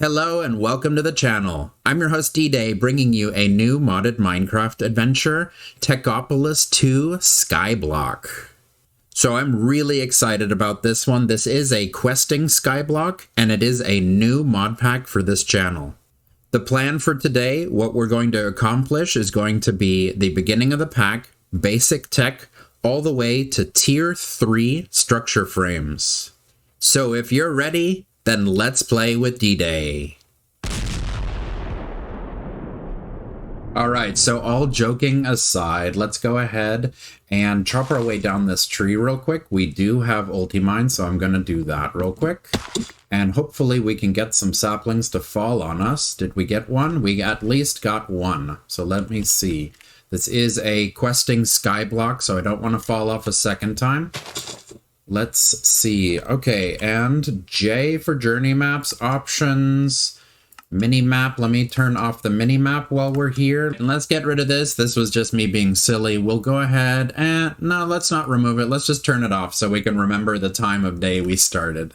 Hello and welcome to the channel. I'm your host D-Day, bringing you a new modded Minecraft adventure, Techopolis 2 Skyblock. So I'm really excited about this one. This is a questing Skyblock, and it is a new mod pack for this channel. The plan for today, what we're going to accomplish is going to be the beginning of the pack, basic tech, all the way to tier 3 structure frames. So if you're ready, then let's play with D-Day. Alright, so all joking aside, let's go ahead and chop our way down this tree real quick. We do have ulti-mine, so I'm going to do that real quick. And hopefully we can get some saplings to fall on us. Did we get one? We at least got one. So let me see. This is a questing skyblock, so I don't want to fall off a second time. Let's see. Okay, and J for journey maps, options, mini-map. Let me turn off the mini-map while we're here. And let's get rid of this. This was just me being silly. We'll go ahead and... no, let's not remove it. Let's just turn it off so we can remember the time of day we started.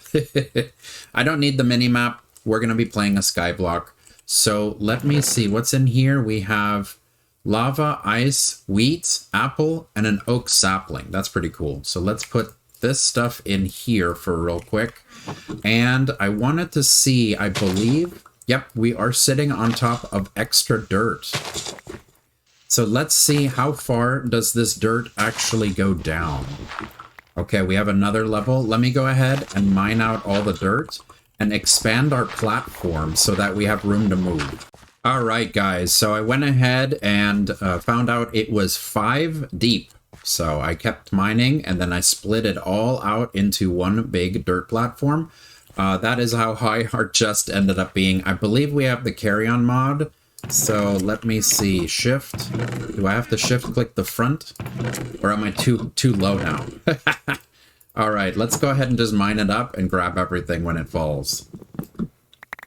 I don't need the mini-map. We're going to be playing a skyblock. So let me see. What's in here? We have lava, ice, wheat, apple, and an oak sapling. That's pretty cool. So let's put this stuff in here for real quick. And I wanted to see, I believe, yep, we are sitting on top of extra dirt. So let's see how far does this dirt actually go down. Okay, we have another level. Let me go ahead and mine out all the dirt and expand our platform so that we have room to move. All right, guys, so I went ahead and found out it was 5 deep. So I kept mining, and then I split it all out into one big dirt platform. That is how high our chest ended up being. I believe we have the carry-on mod. So let me see. Shift. Do I have to shift click the front? Or am I too low now? All right, let's go ahead and just mine it up and grab everything when it falls.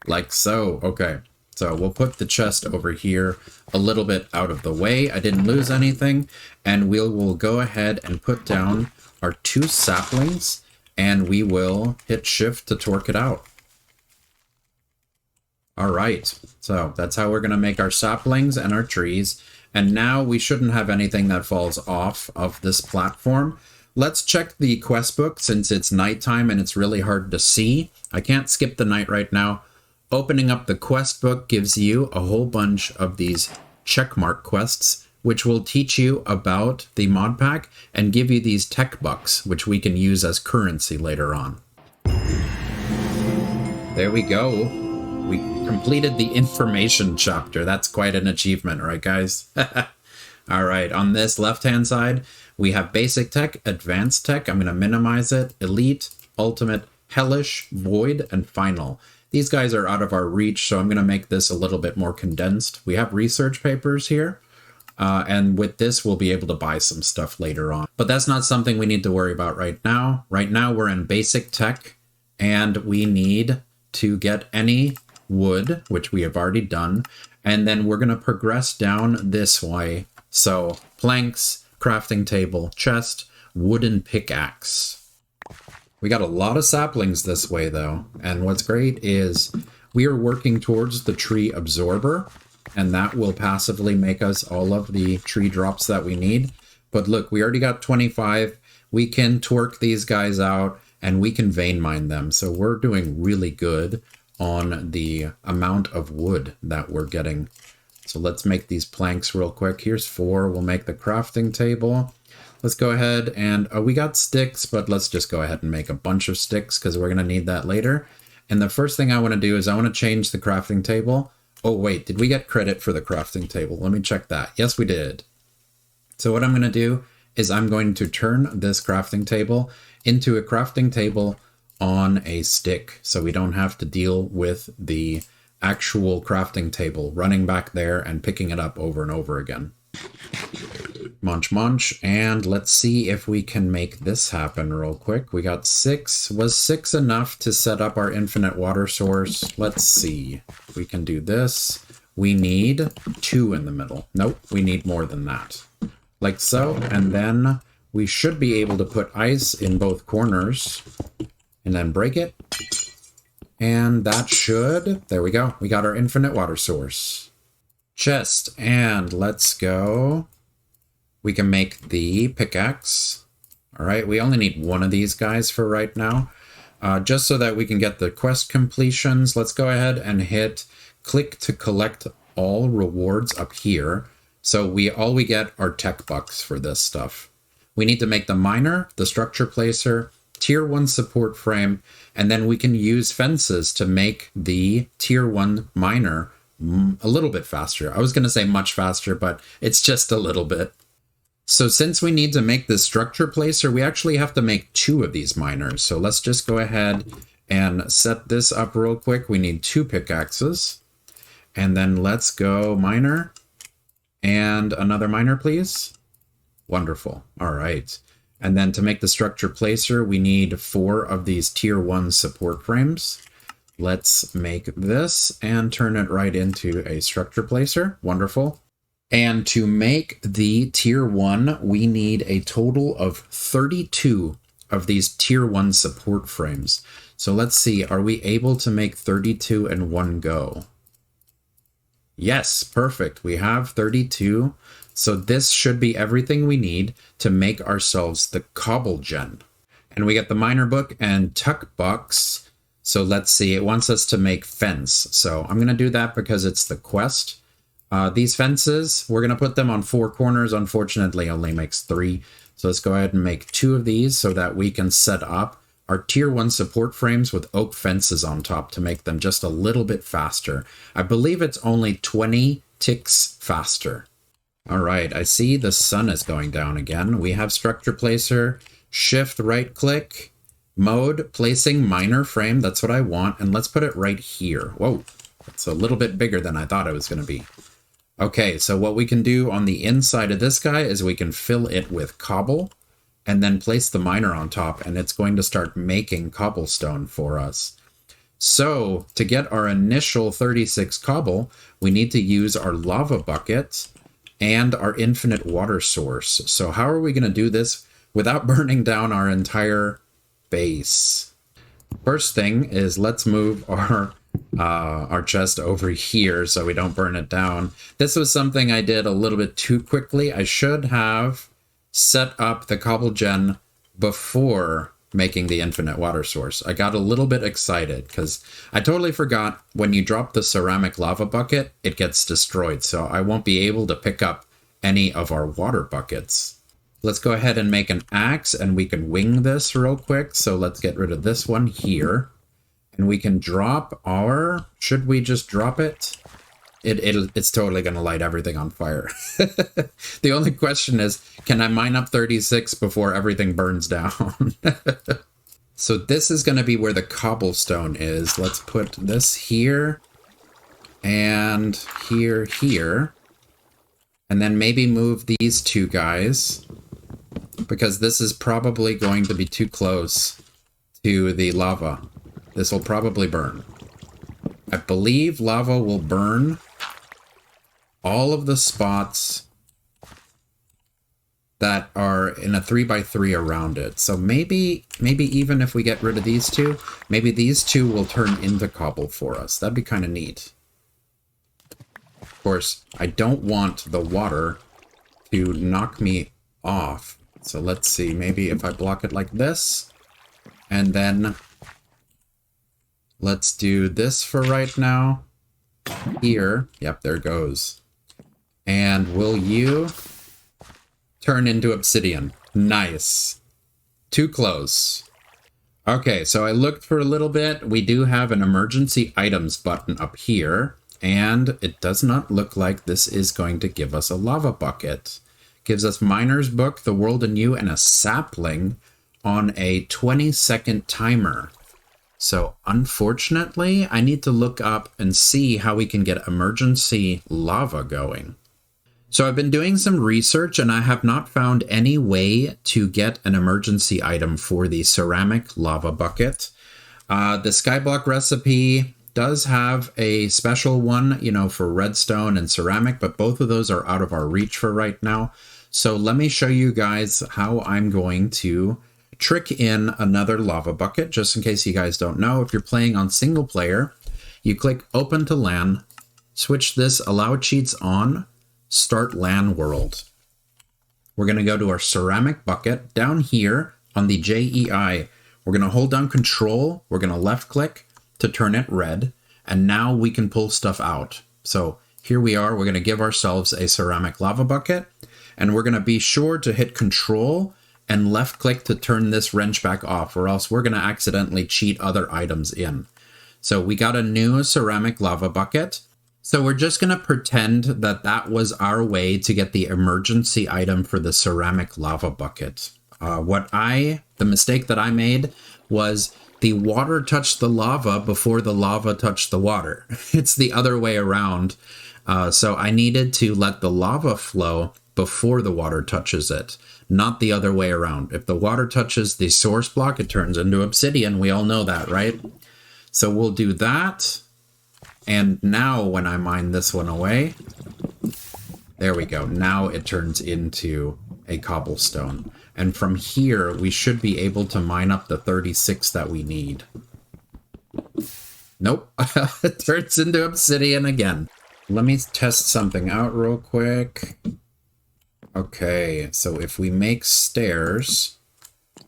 Like so. Okay. So we'll put the chest over here a little bit out of the way. I didn't lose anything. And we will go ahead and put down our 2 saplings. And we will hit shift to torque it out. All right. So that's how we're going to make our saplings and our trees. And now we shouldn't have anything that falls off of this platform. Let's check the quest book since it's nighttime and it's really hard to see. I can't skip the night right now. Opening up the quest book gives you a whole bunch of these checkmark quests, which will teach you about the mod pack and give you these tech bucks, which we can use as currency later on. There we go. We completed the information chapter. That's quite an achievement, right, guys? All right, on this left-hand side, we have basic tech, advanced tech. I'm going to minimize it. Elite, ultimate, hellish, void, and final. These guys are out of our reach, so I'm going to make this a little bit more condensed. We have research papers here, and with this, we'll be able to buy some stuff later on. But that's not something we need to worry about right now. Right now, we're in basic tech, and we need to get any wood, which we have already done, and then we're going to progress down this way. So, planks, crafting table, chest, wooden pickaxe. We got a lot of saplings this way, though. And what's great is we are working towards the tree absorber, and that will passively make us all of the tree drops that we need. But look, we already got 25. We can torque these guys out, and we can vein mine them. So we're doing really good on the amount of wood that we're getting. So let's make these planks real quick. Here's 4. We'll make the crafting table. Let's go ahead and, we got sticks, but let's just go ahead and make a bunch of sticks because we're going to need that later. And the first thing I want to do is I want to change the crafting table. Oh, wait, did we get credit for the crafting table? Let me check that. Yes, we did. So what I'm going to do is I'm going to turn this crafting table into a crafting table on a stick so we don't have to deal with the actual crafting table running back there and picking it up over and over again. Munch, munch, and let's see if we can make this happen real quick. We got 6. Was 6 enough to set up our infinite water source? Let's see. We can do this. We need 2 in the middle. Nope, we need more than that. Like so, and then we should be able to put ice in both corners and then break it. And that should, there we go. We got our infinite water source. Chest, and let's go. We can make the pickaxe. All right, we only need one of these guys for right now. Just so that we can get the quest completions, let's go ahead and hit click to collect all rewards up here. So all we get are tech bucks for this stuff. We need to make the miner, the structure placer, tier 1 support frame, and then we can use fences to make the tier 1 miner a little bit faster. I was going to say much faster, but it's just a little bit. So since we need to make this structure placer, we actually have to make 2 of these miners. So let's just go ahead and set this up real quick. We need 2 pickaxes. And then let's go miner. And another miner, please. Wonderful. All right. And then to make the structure placer, we need 4 of these tier 1 support frames. Let's make this and turn it right into a structure placer. Wonderful. And to make the tier 1, we need a total of 32 of these tier 1 support frames. So let's see, are we able to make 32 in one go? Yes, perfect. We have 32. So this should be everything we need to make ourselves the Cobblestone. And we get the miner book and tuck bucks. So let's see, it wants us to make fence. So I'm going to do that because it's the quest. These fences, we're going to put them on 4 corners. Unfortunately, only makes 3. So let's go ahead and make 2 of these so that we can set up our tier 1 support frames with oak fences on top to make them just a little bit faster. I believe it's only 20 ticks faster. All right, I see the sun is going down again. We have structure placer, shift right click, mode, placing miner frame. That's what I want. And let's put it right here. Whoa, it's a little bit bigger than I thought it was going to be. Okay, so what we can do on the inside of this guy is we can fill it with cobble and then place the miner on top, and it's going to start making cobblestone for us. So to get our initial 36 cobble, we need to use our lava bucket and our infinite water source. So how are we going to do this without burning down our entire base? First thing is let's move our chest over here so we don't burn it down. This was something I did a little bit too quickly. I should have set up the cobblestone before making the infinite water source. I got a little bit excited because I totally forgot when you drop the ceramic lava bucket, it gets destroyed. So I won't be able to pick up any of our water buckets. Let's go ahead and make an axe and we can wing this real quick. So let's get rid of this one here. And we can drop our, should we just drop it? It's totally going to light everything on fire. The only question is, can I mine up 36 before everything burns down? So this is going to be where the cobblestone is. Let's put this here and here. And then maybe move these 2 guys because this is probably going to be too close to the lava. This will probably burn. I believe lava will burn all of the spots that are in a 3x3 around it. So maybe even if we get rid of these 2, maybe these 2 will turn into cobble for us. That'd be kind of neat. Of course, I don't want the water to knock me off. So let's see, maybe if I block it like this, and then let's do this for right now. Here, yep, there goes. And will you turn into obsidian? Nice. Too close. Okay, so I looked for a little bit. We do have an emergency items button up here, and it does not look like this is going to give us a lava bucket. Gives us miner's book, the world anew, and a sapling on a 20-second timer. So unfortunately, I need to look up and see how we can get emergency lava going. So I've been doing some research and I have not found any way to get an emergency item for the ceramic lava bucket. The Skyblock recipe does have a special one, for redstone and ceramic, but both of those are out of our reach for right now. So let me show you guys how I'm going to trick in another lava bucket, just in case you guys don't know. If you're playing on single player, you click open to LAN, switch this allow cheats on, start LAN world. We're going to go to our ceramic bucket down here on the JEI. We're going to hold down control. We're going to left click to turn it red. And now we can pull stuff out. So here we are. We're going to give ourselves a ceramic lava bucket. And we're going to be sure to hit control and left click to turn this wrench back off, or else we're going to accidentally cheat other items in. So we got a new ceramic lava bucket. So we're just going to pretend that that was our way to get the emergency item for the ceramic lava bucket. The mistake that I made was the water touched the lava before the lava touched the water. It's the other way around. So I needed to let the lava flow before the water touches it, not the other way around. If the water touches the source block, it turns into obsidian. We all know that, right? So we'll do that. And now when I mine this one away, there we go. Now it turns into a cobblestone. And from here, we should be able to mine up the 36 that we need. Nope, it turns into obsidian again. Let me test something out real quick. Okay, so if we make stairs,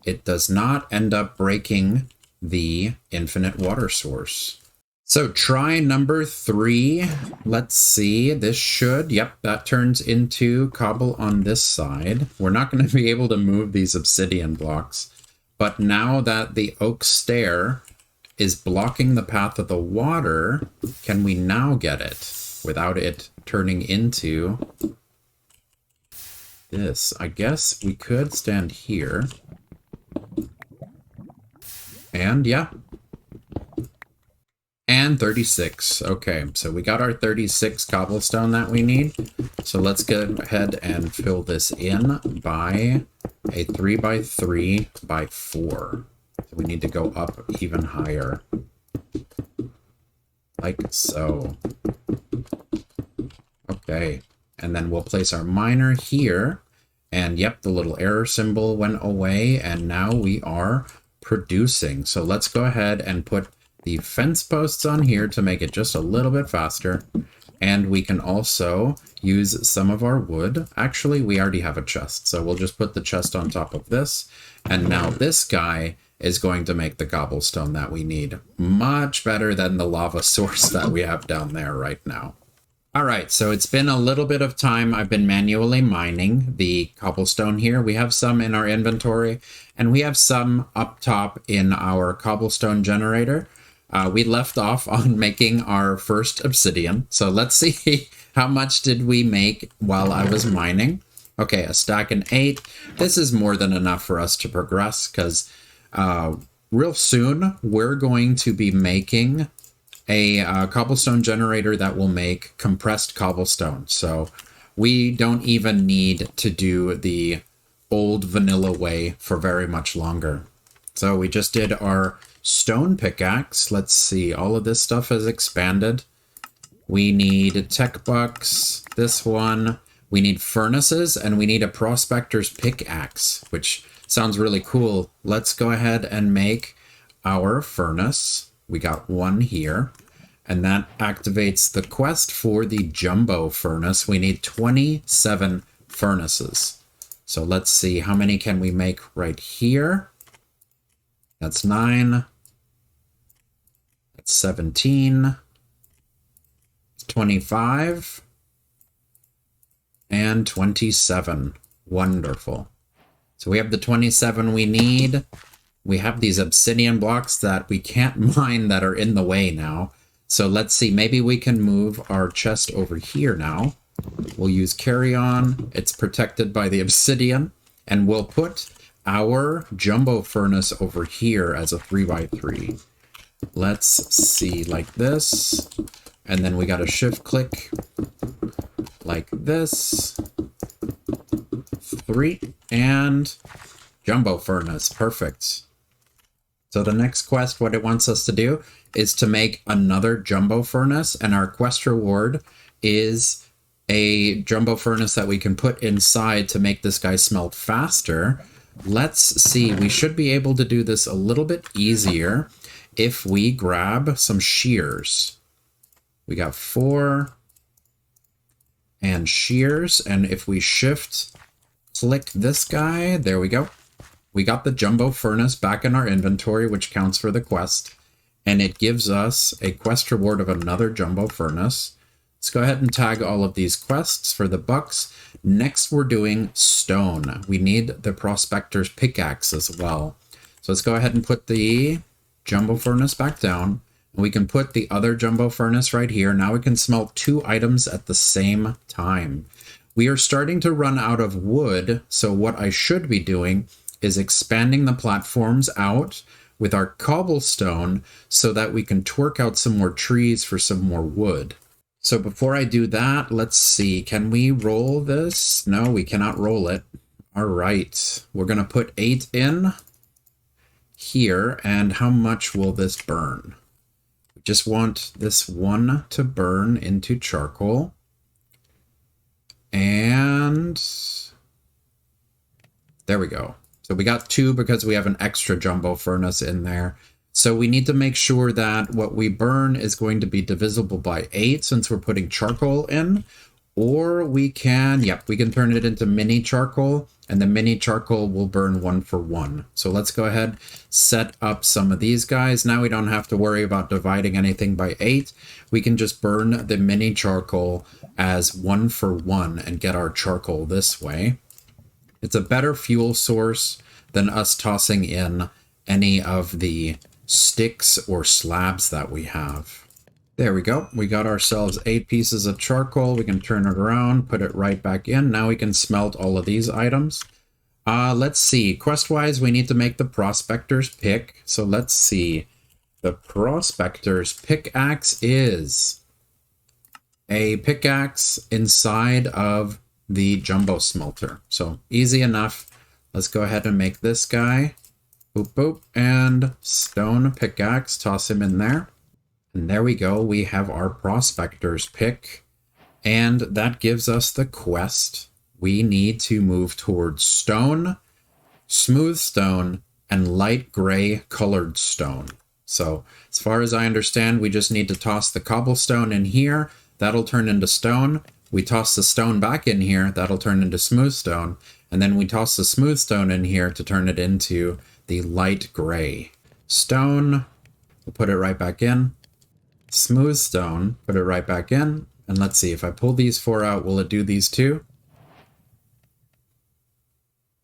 it does not end up breaking the infinite water source. So try number 3. Let's see. This should, yep, that turns into cobble on this side. We're not going to be able to move these obsidian blocks. But now that the oak stair is blocking the path of the water, can we now get it without it turning into this? I guess we could stand here. And yeah. And 36. Okay, so we got our 36 cobblestone that we need. So let's go ahead and fill this in by a 3x3 by 4. So we need to go up even higher. Like so. Okay, and then we'll place our miner here. And yep, the little error symbol went away, and now we are producing. So let's go ahead and put the fence posts on here to make it just a little bit faster. And we can also use some of our wood. Actually, we already have a chest, so we'll just put the chest on top of this. And now this guy is going to make the cobblestone that we need. Much better than the lava source that we have down there right now. All right, so it's been a little bit of time. I've been manually mining the cobblestone here. We have some in our inventory, and we have some up top in our cobblestone generator. We left off on making our first obsidian. So let's see how much did we make while I was mining. Okay, a stack and 8. This is more than enough for us to progress, because real soon we're going to be making a cobblestone generator that will make compressed cobblestone. So we don't even need to do the old vanilla way for very much longer. So we just did our stone pickaxe. Let's see, all of this stuff has expanded. We need tech bucks, this one. We need furnaces, and we need a prospector's pickaxe, which sounds really cool. Let's go ahead and make our furnace. We got one here, and that activates the quest for the jumbo furnace. We need 27 furnaces. So let's see, how many can we make right here? That's 9. That's 17. 25. And 27. Wonderful. So we have the 27 we need. We have these obsidian blocks that we can't mine that are in the way now. So let's see, maybe we can move our chest over here now. We'll use carry on. It's protected by the obsidian. And we'll put our jumbo furnace over here as a 3x3. Let's see, like this. And then we got a shift click like this. 3 and jumbo furnace. Perfect. So the next quest, what it wants us to do is to make another jumbo furnace, and our quest reward is a jumbo furnace that we can put inside to make this guy smelt faster. let's see. We should be able to do this a little bit easier if we grab some shears. We got 4 and shears, and if we shift click this guy, there we go. We got the jumbo furnace back in our inventory, which counts for the quest, and it gives us a quest reward of another jumbo furnace. Let's go ahead and tag all of these quests for the bucks. Next, we're doing stone. We need the prospector's pickaxe as well. So let's go ahead and put the jumbo furnace back down. We can put the other jumbo furnace right here. Now we can smelt 2 items at the same time. We are starting to run out of wood, so what I should be doing is expanding the platforms out with our cobblestone so that we can twerk out some more trees for some more wood. So before I do that, let's see, can we roll this? No, we cannot roll it. All right, we're gonna put 8 in here, and how much will this burn? We just want this 1 to burn into charcoal. And there we go. So we got 2 because we have an extra jumbo furnace in there. So we need to make sure that what we burn is going to be divisible by 8 since we're putting charcoal in. Or we can, we can turn it into mini charcoal, and the mini charcoal will burn 1 for 1. So let's go ahead, set up some of these guys. Now we don't have to worry about dividing anything by 8. We can just burn the mini charcoal as 1 for 1 and get our charcoal this way. It's a better fuel source than us tossing in any of the sticks or slabs that we have. There we go. We got ourselves 8 pieces of charcoal. We can turn it around, put it right back in. Now we can smelt all of these items. Let's see. Quest-wise, we need to make the prospector's pick. So let's see. The prospector's pickaxe is a pickaxe inside of the jumbo smelter. So easy enough. Let's go ahead and make this guy. Boop, boop. And stone pickaxe. Toss him in there. And there we go. We have our prospector's pick. And that gives us the quest. We need to move towards stone, smooth stone, and light gray colored stone. So as far as I understand, we just need to toss the cobblestone in here. That'll turn into stone. We toss the stone back in here. That'll turn into smooth stone. And then we toss the smooth stone in here to turn it into the light gray stone. We'll put it right back in. Smooth stone, put it right back in. And let's see, if I pull these 4 out, will it do these 2?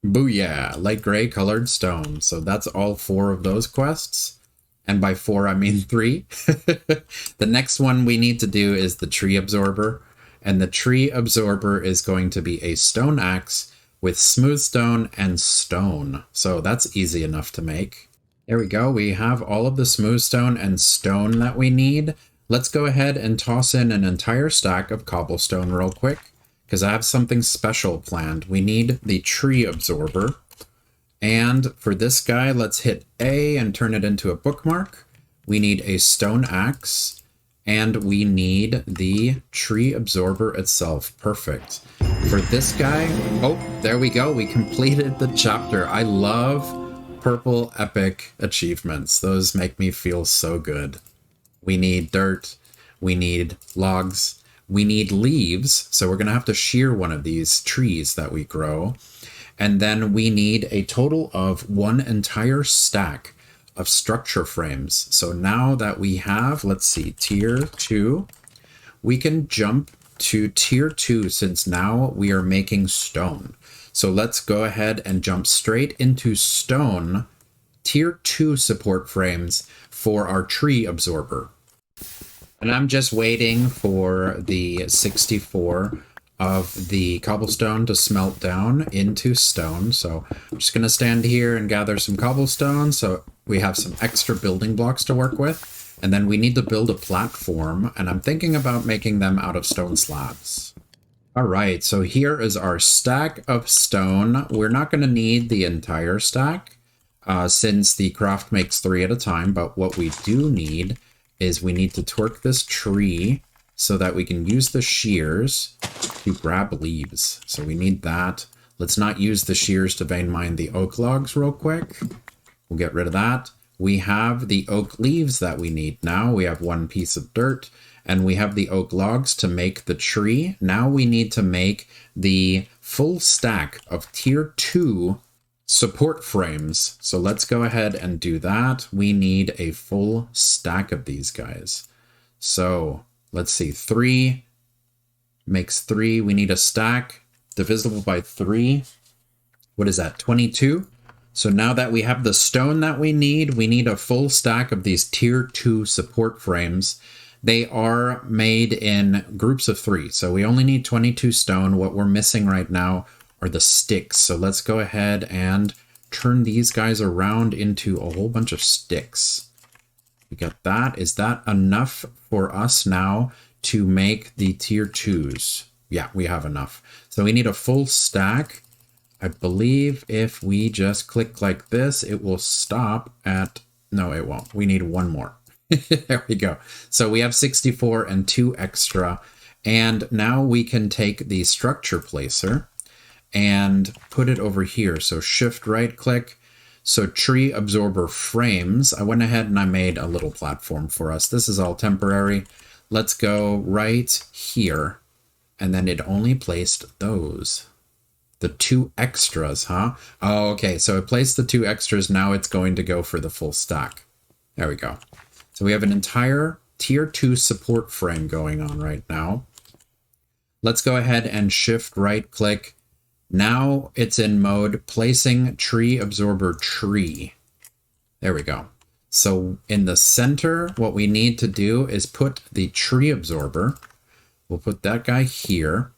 Booyah, light gray colored stone. So that's all 4 of those quests. And by 4, I mean 3. The next one we need to do is the tree absorber. And the tree absorber is going to be a stone axe with smooth stone and stone. So that's easy enough to make. There we go. We have all of the smooth stone and stone that we need. Let's go ahead and toss in an entire stack of cobblestone real quick, because I have something special planned. We need the tree absorber. And for this guy, let's hit A and turn it into a bookmark. We need a stone axe. And we need the tree absorber itself. Perfect. For this guy, oh, there we go. We completed the chapter. I love purple epic achievements. Those make me feel so good. We need dirt. We need logs. We need leaves. So we're going to have to shear one of these trees that we grow. And then we need a total of 1 entire stack of structure frames. So now that we have, let's see, tier 2, we can jump to tier 2 since now we are making stone. So let's go ahead and jump straight into stone tier 2 support frames for our tree absorber. And I'm just waiting for the 64 of the cobblestone to smelt down into stone. So I'm just going to stand here and gather some cobblestone so we have some extra building blocks to work with. And then we need to build a platform, and I'm thinking about making them out of stone slabs. All right, so here is our stack of stone. We're not going to need the entire stack since the craft makes 3 at a time, but what we do need is we need to twerk this tree so that we can use the shears to grab leaves. So we need that. Let's not use the shears to vein mine the oak logs real quick. We'll get rid of that. We have the oak leaves that we need now. We have 1 piece of dirt, and we have the oak logs to make the tree. Now we need to make the full stack of tier 2 support frames. So let's go ahead and do that. We need a full stack of these guys. So let's see, 3 makes 3. We need a stack divisible by 3. What is that, 22? So now that we have the stone that we need a full stack of these tier 2 support frames. They are made in groups of 3. So we only need 22 stone. What we're missing right now are the sticks. So let's go ahead and turn these guys around into a whole bunch of sticks. We got that. Is that enough for us now to make the tier 2s? Yeah, we have enough. So we need a full stack. I believe if we just click like this, it will stop at... No, it won't. We need 1 more. There we go. So we have 64 and 2 extra. And now we can take the structure placer and put it over here. So shift right click. So tree absorber frames. I went ahead and I made a little platform for us. This is all temporary. Let's go right here. And then it only placed those. The 2 extras, huh? Oh, okay. So it placed the 2 extras. Now it's going to go for the full stack. There we go. So we have an entire tier 2 support frame going on right now. Let's go ahead and shift right click. Now it's in mode placing tree absorber tree. There we go. So in the center, what we need to do is put the tree absorber. We'll put that guy here.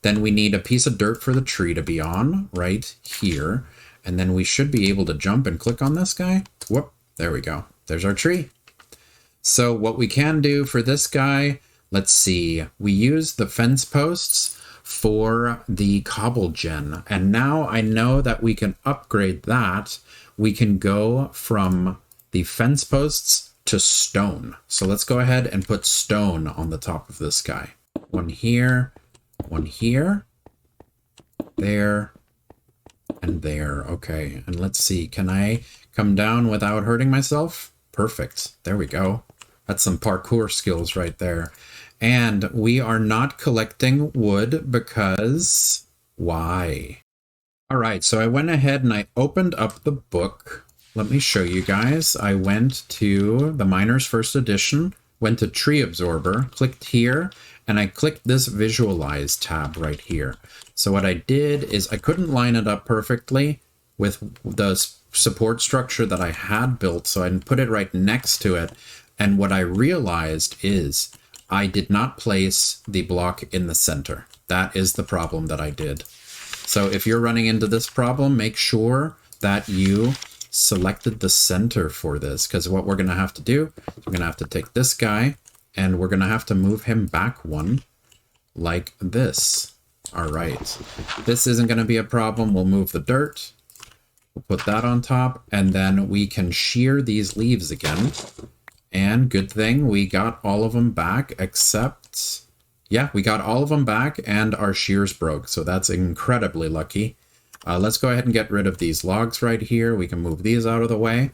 Then we need a piece of dirt for the tree to be on right here. And then we should be able to jump and click on this guy. Whoop, there we go. There's our tree. So what we can do for this guy, let's see. We use the fence posts for the cobble gen. And now I know that we can upgrade that. We can go from the fence posts to stone. So let's go ahead and put stone on the top of this guy. 1 here, 1 here, there, and there. Okay, and let's see. Can I come down without hurting myself? Perfect. There we go. That's some parkour skills right there. And we are not collecting wood because why? All right, so I went ahead and I opened up the book. Let me show you guys. I went to the Miner's First Edition, went to Tree Absorber, clicked here, and I clicked this Visualize tab right here. So what I did is I couldn't line it up perfectly with the support structure that I had built, so I put it right next to it. And what I realized is I did not place the block in the center. That is the problem that I did. So if you're running into this problem, make sure that you selected the center for this, because what we're going to have to do is we're going to have to take this guy and we're going to have to move him back 1 like this. All right. This isn't going to be a problem. We'll move the dirt. We'll put that on top, and then we can shear these leaves again. And good thing we got all of them back, except, yeah, we got all of them back and our shears broke. So that's incredibly lucky. Let's go ahead and get rid of these logs right here. We can move these out of the way.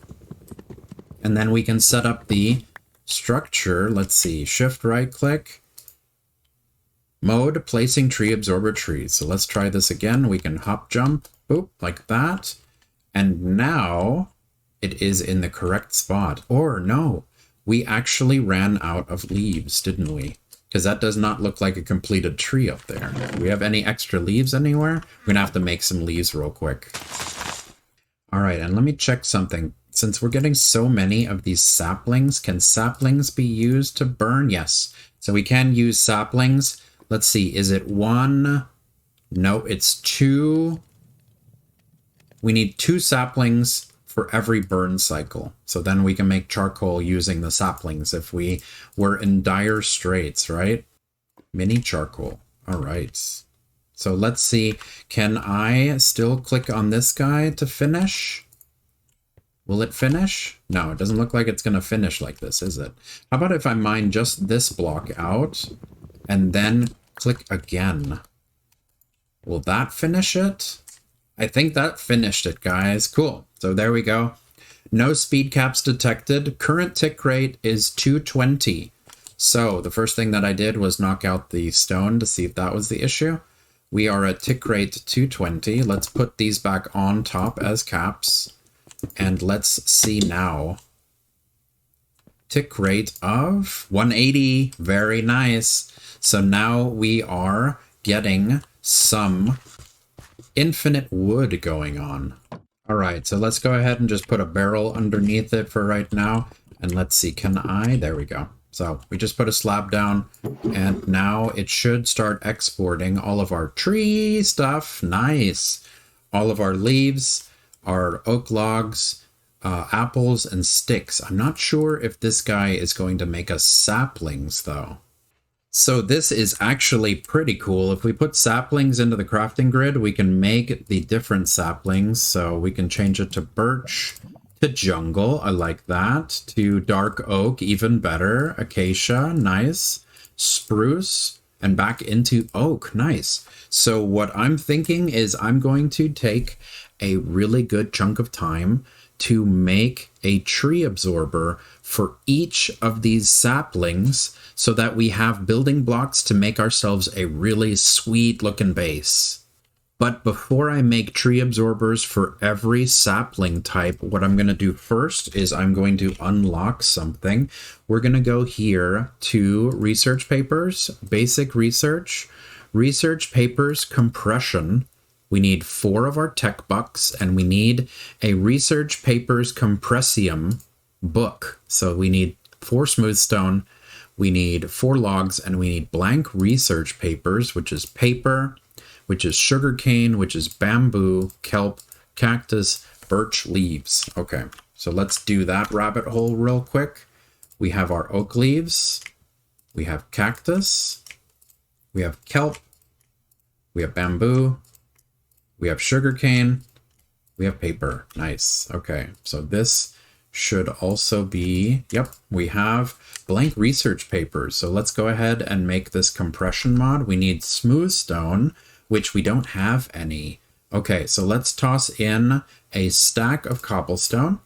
And then we can set up the structure. Let's see, shift right click. Mode, placing tree absorber trees. So let's try this again. We can hop jump, boop, like that. And now it is in the correct spot. Or no. We actually ran out of leaves, didn't we? Because that does not look like a completed tree up there. Do we have any extra leaves anywhere? We're going to have to make some leaves real quick. All right, and let me check something. Since we're getting so many of these saplings, can saplings be used to burn? Yes. So we can use saplings. Let's see, is it 1? No, it's 2. We need 2 saplings for every burn cycle. So then we can make charcoal using the saplings if we were in dire straits, right? Mini charcoal. All right. So let's see. Can I still click on this guy to finish? Will it finish? No, it doesn't look like it's going to finish like this, is it? How about if I mine just this block out and then click again? Will that finish it? I think that finished it, guys. Cool. So there we go. No speed caps detected. Current tick rate is 220. So the first thing that I did was knock out the stone to see if that was the issue. We are at tick rate 220. Let's put these back on top as caps. And let's see now. Tick rate of 180. Very nice. So now we are getting some infinite wood going on. All right, so let's go ahead and just put a barrel underneath it for right now. And let's see, can I? There we go. So we just put a slab down and now it should start exporting all of our tree stuff. Nice. All of our leaves, our oak logs, apples and sticks. I'm not sure if this guy is going to make us saplings though. So this is actually pretty cool. If we put saplings into the crafting grid, we can make the different saplings. So we can change it to birch, to jungle, I like that, to dark oak, even better, acacia, nice, spruce, and back into oak, nice. So what I'm thinking is I'm going to take a really good chunk of time to make a tree absorber for each of these saplings so that we have building blocks to make ourselves a really sweet looking base. But before I make tree absorbers for every sapling type, what I'm going to do first is I'm going to unlock something. We're going to go here to research papers, basic research, research papers compression. We need 4 of our tech bucks, and we need a research papers compressium book. So we need 4 smooth stone, we need 4 logs, and we need blank research papers, which is paper, which is sugarcane, which is bamboo, kelp, cactus, birch leaves. Okay, so let's do that rabbit hole real quick. We have our oak leaves, we have cactus, we have kelp, we have bamboo, we have sugarcane, we have paper. Nice. Okay, so this should also be, yep, we have blank research papers. So let's go ahead and make this compression mod. We need smooth stone, which we don't have any. Okay, so let's toss in a stack of cobblestone.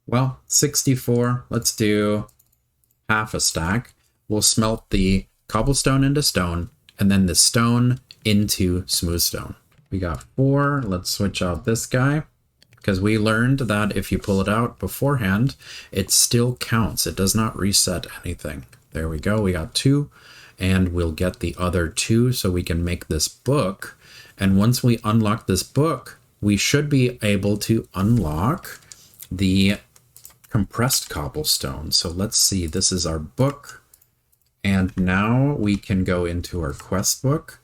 Well, 64, let's do half a stack. We'll smelt the cobblestone into stone and then the stone into smooth stone. We got 4. Let's switch out this guy because we learned that if you pull it out beforehand, it still counts. It does not reset anything. There we go. We got 2 and we'll get the other 2 so we can make this book. And once we unlock this book, we should be able to unlock the compressed cobblestone. So let's see. This is our book. And now we can go into our quest book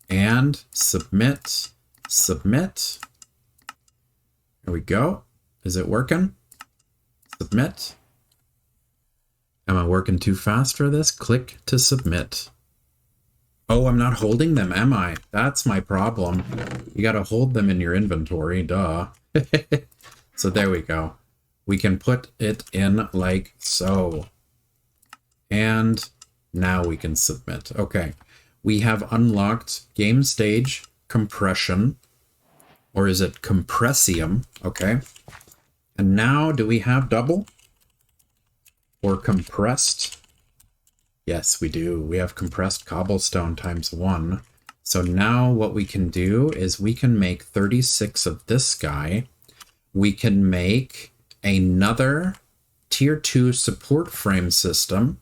and submit. Submit. There we go. Is it working? Submit. Am I working too fast for this? Click to submit. Oh, I'm not holding them, am I? That's my problem. You gotta hold them in your inventory, duh. So there we go. We can put it in like so. And now we can submit. Okay. We have unlocked game stage compression, or is it compressium? Okay. And now do we have double or compressed? Yes, we do. We have compressed cobblestone times 1. So now what we can do is we can make 36 of this guy. We can make another tier 2 support frame system.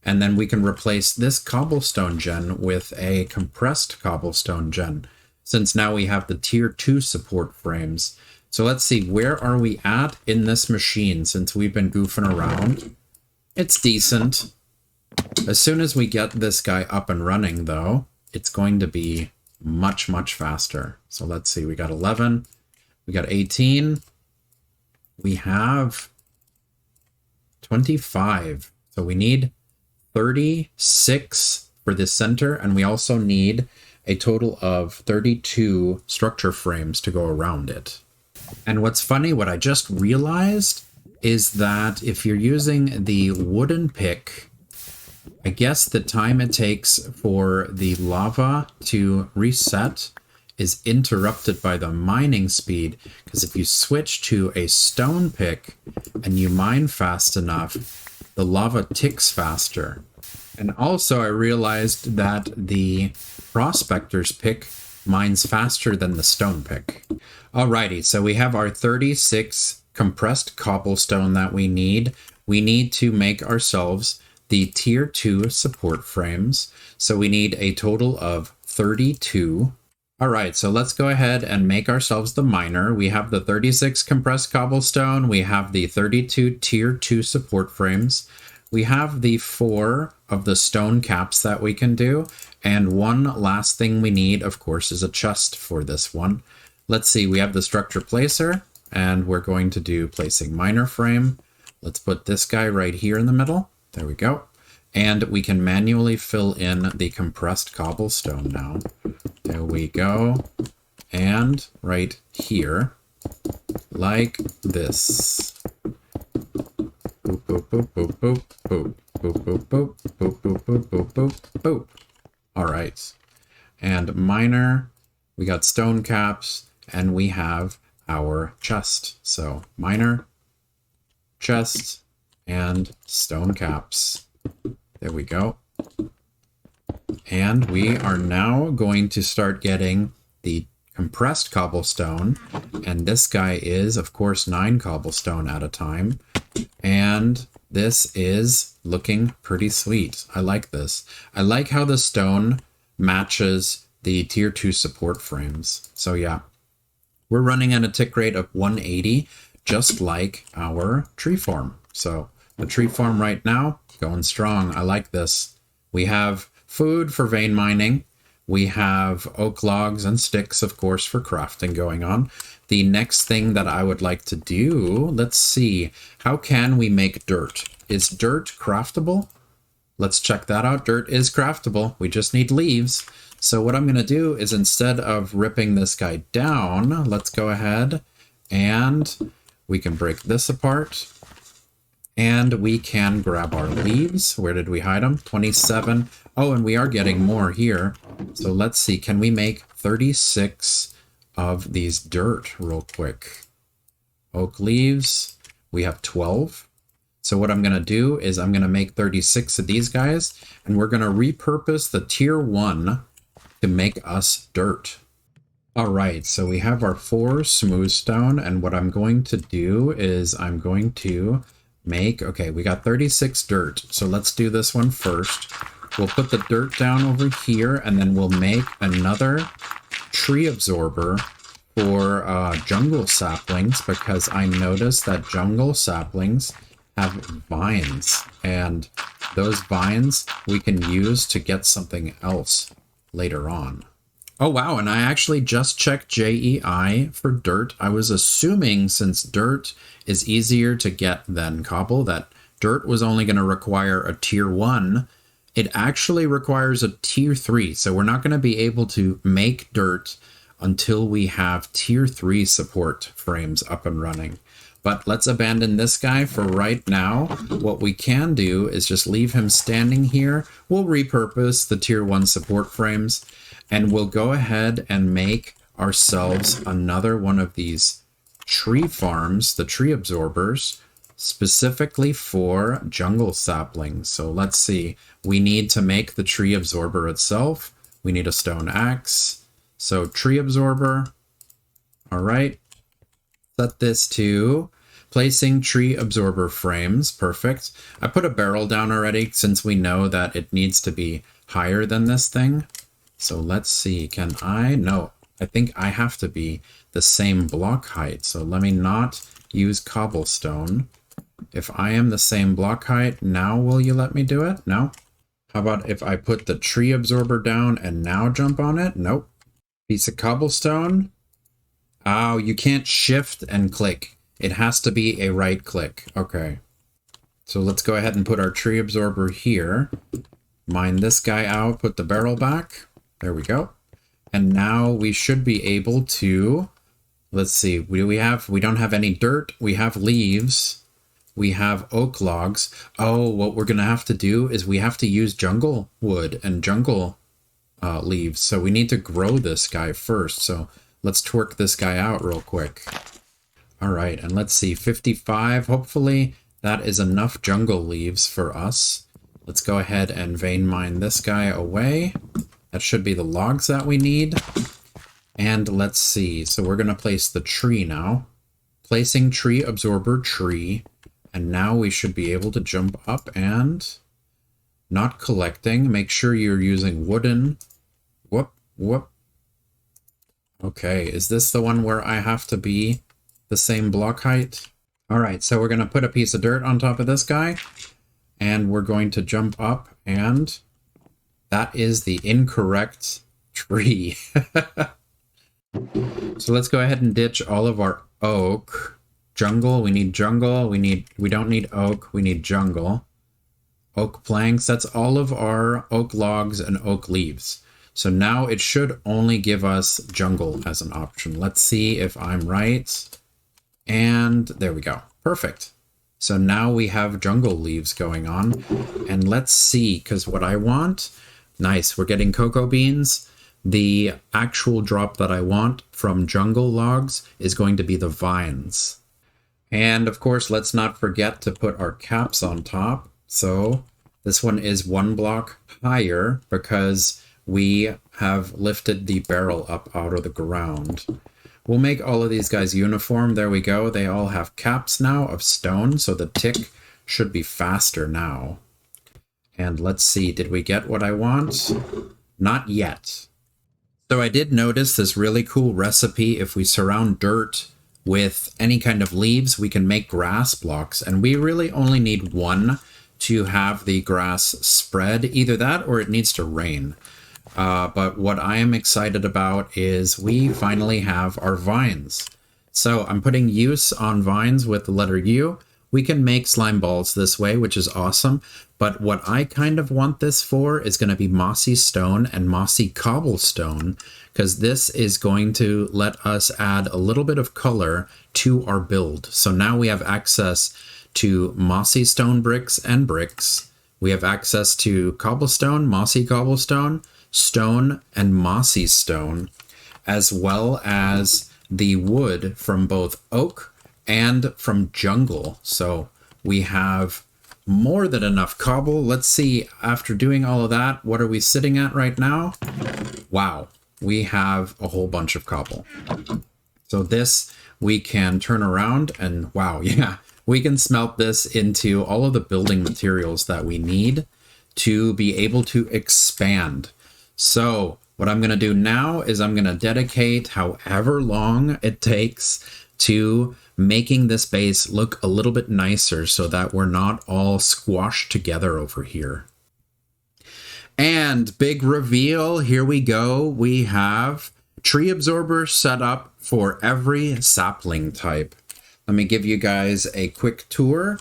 And then we can replace this cobblestone gen with a compressed cobblestone gen, since now we have the tier 2 support frames. So let's see, where are we at in this machine since we've been goofing around? It's decent. As soon as we get this guy up and running, though, it's going to be much, much faster. So let's see, we got 11, we got 18, we have 25. So we need 36 for the center, and we also need a total of 32 structure frames to go around it. And what's funny, what I just realized is that if you're using the wooden pick, I guess the time it takes for the lava to reset is interrupted by the mining speed, because if you switch to a stone pick and you mine fast enough, the lava ticks faster. And also I realized that the prospector's pick mines faster than the stone pick. Alrighty, so we have our 36 compressed cobblestone that we need. We need to make ourselves the tier 2 support frames. So we need a total of 32. All right, so let's go ahead and make ourselves the miner. We have the 36 compressed cobblestone. We have the 32 tier 2 support frames. We have the 4 of the stone caps that we can do. And one last thing we need, of course, is a chest for this one. Let's see, we have the structure placer, and we're going to do placing miner frame. Let's put this guy right here in the middle. There we go. And we can manually fill in the compressed cobblestone now. There we go. And right here, like this. Boop, boop, boop, boop, boop, boop, boop, boop, boop, boop, boop, boop, boop, boop, boop. All right. And miner, we got stone caps, and we have our chest. So miner, chest, and stone caps. There we go. And we are now going to start getting the compressed cobblestone. And this guy is, of course, 9 cobblestone at a time. And this is looking pretty sweet. I like this. I like how the stone matches the tier 2 support frames. So yeah, we're running at a tick rate of 180, just like our tree farm. So the tree farm right now, going strong. I like this. We have food for vein mining. We have oak logs and sticks, of course, for crafting going on. The next thing that I would like to do, let's see, how can we make dirt? Is dirt craftable? Let's check that out. Dirt is craftable. We just need leaves. So what I'm going to do is, instead of ripping this guy down, let's go ahead and we can break this apart. And we can grab our leaves. Where did we hide them? 27. Oh, and we are getting more here. So let's see. Can we make 36 of these dirt real quick? Oak leaves. We have 12. So what I'm going to do is I'm going to make 36 of these guys. And we're going to repurpose the tier 1 to make us dirt. All right. So we have our 4 smooth stone. And what I'm going to do is I'm going to okay, we got 36 dirt. So let's do this one first. We'll put the dirt down over here, and then we'll make another tree absorber for jungle saplings, because I noticed that jungle saplings have vines, and those vines we can use to get something else later on. Oh wow, and I actually just checked JEI for dirt. I was assuming, since dirt is easier to get than cobble, that dirt was only going to require a tier 1. It actually requires a tier 3, so we're not going to be able to make dirt until we have tier 3 support frames up and running. But let's abandon this guy for right now. What we can do is just leave him standing here. We'll repurpose the tier 1 support frames, and we'll go ahead and make ourselves another one of these tree farms, the tree absorbers, specifically for jungle saplings. So let's see. We need to make the tree absorber itself. We need a stone axe. So tree absorber. All right. Set this to placing tree absorber frames. Perfect. I put a barrel down already, since we know that it needs to be higher than this thing. So let's see. Can I? No, I think I have to be the same block height. So let me not use cobblestone. If I am the same block height, now will you let me do it? No? How about if I put the tree absorber down and now jump on it? Nope. Piece of cobblestone. Oh, you can't shift and click. It has to be a right click. Okay. So let's go ahead and put our tree absorber here. Mine this guy out, put the barrel back. There we go. And now we should be able to, let's see, we don't have any dirt. We have leaves. We have oak logs. Oh, what we're going to have to do is we have to use jungle wood and jungle leaves. So we need to grow this guy first. So let's twerk this guy out real quick. All right, and let's see, 55. Hopefully that is enough jungle leaves for us. Let's go ahead and vein mine this guy away. That should be the logs that we need. And let's see, so we're going to place the tree now. Placing tree absorber tree. And now we should be able to jump up and not collecting. Make sure you're using wooden. Whoop, whoop. Okay, is this the one where I have to be the same block height? All right, so we're going to put a piece of dirt on top of this guy. And we're going to jump up, and that is the incorrect tree. So let's go ahead and ditch all of our oak. Jungle, we need jungle. We don't need oak, we need jungle. Oak planks, that's all of our oak logs and oak leaves. So now it should only give us jungle as an option. Let's see if I'm right. And there we go. Perfect. So now we have jungle leaves going on. And let's see, because what I want, nice, we're getting cocoa beans. The actual drop that I want from jungle logs is going to be the vines. And of course, let's not forget to put our caps on top. So this one is 1 block higher because we have lifted the barrel up out of the ground. We'll make all of these guys uniform. There we go. They all have caps now of stone, so the tick should be faster now. And let's see, did we get what I want? Not yet. So I did notice this really cool recipe. If we surround dirt with any kind of leaves, we can make grass blocks. And we really only need 1 to have the grass spread. Either that or it needs to rain. But what I am excited about is we finally have our vines. So I'm putting use on vines with the letter U. We can make slime balls this way, which is awesome. But what I kind of want this for is going to be mossy stone and mossy cobblestone, because this is going to let us add a little bit of color to our build. So now we have access to mossy stone bricks and bricks. We have access to cobblestone, mossy cobblestone, stone, and mossy stone, as well as the wood from both oak and from jungle. So we have more than enough cobble. Let's see, after doing all of that, what are we sitting at right now? Wow, we have a whole bunch of cobble. So this we can turn around and wow, yeah, we can smelt this into all of the building materials that we need to be able to expand. So what I'm going to do now is I'm going to dedicate however long it takes to making this base look a little bit nicer so that we're not all squashed together over here. And big reveal, here we go. We have tree absorber set up for every sapling type. Let me give you guys a quick tour.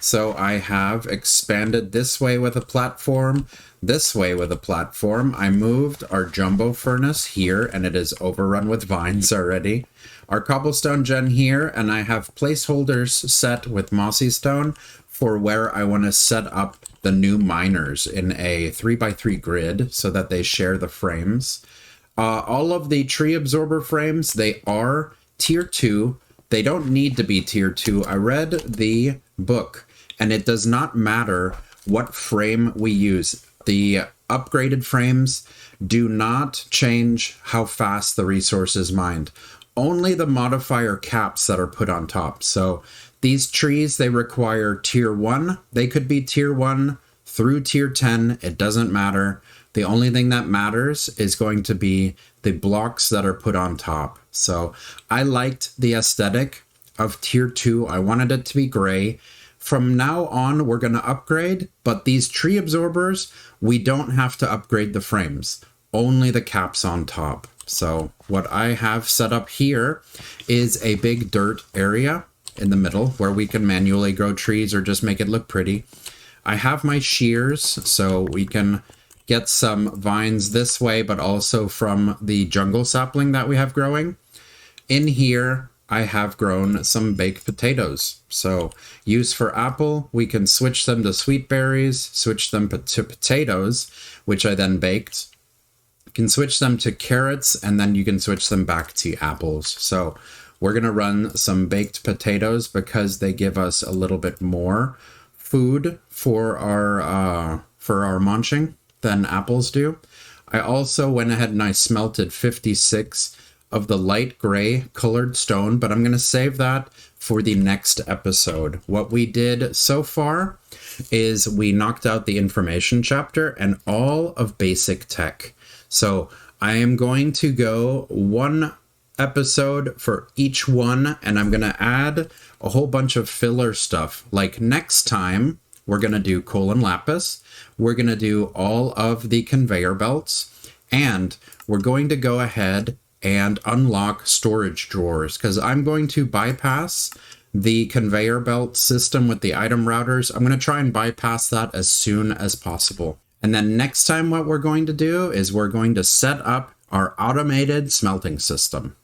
So I have expanded this way with a platform, this way with a platform. I moved our jumbo furnace here and it is overrun with vines already. Our cobblestone gen here, and I have placeholders set with mossy stone for where I want to set up the new miners in a 3x3 grid so that they share the frames. All of the tree absorber frames, they are tier 2. They don't need to be tier 2. I read the book, and it does not matter what frame we use. The upgraded frames do not change how fast the resource is mined. Only the modifier caps that are put on top. So these trees, they require tier 1. They could be tier 1 through tier 10. It doesn't matter. The only thing that matters is going to be the blocks that are put on top. So I liked the aesthetic of tier 2. I wanted it to be gray. From now on, we're going to upgrade, but these tree absorbers, we don't have to upgrade the frames, only the caps on top. So what I have set up here is a big dirt area in the middle where we can manually grow trees or just make it look pretty. I have my shears, so we can get some vines this way, but also from the jungle sapling that we have growing. In here, I have grown some baked potatoes. So use for apple, we can switch them to sweet berries, switch them to potatoes, which I then baked. You can switch them to carrots, and then you can switch them back to apples. So we're going to run some baked potatoes because they give us a little bit more food for our munching than apples do. I also went ahead and I smelted 56 of the light gray colored stone, but I'm going to save that for the next episode. What we did so far is we knocked out the information chapter and all of basic tech. So I am going to go one episode for each one, and I'm going to add a whole bunch of filler stuff. Like next time, we're going to do coal and lapis. We're going to do all of the conveyor belts, and we're going to go ahead and unlock storage drawers, because I'm going to bypass the conveyor belt system with the item routers. I'm going to try and bypass that as soon as possible. And then next time what we're going to do is we're going to set up our automated smelting system.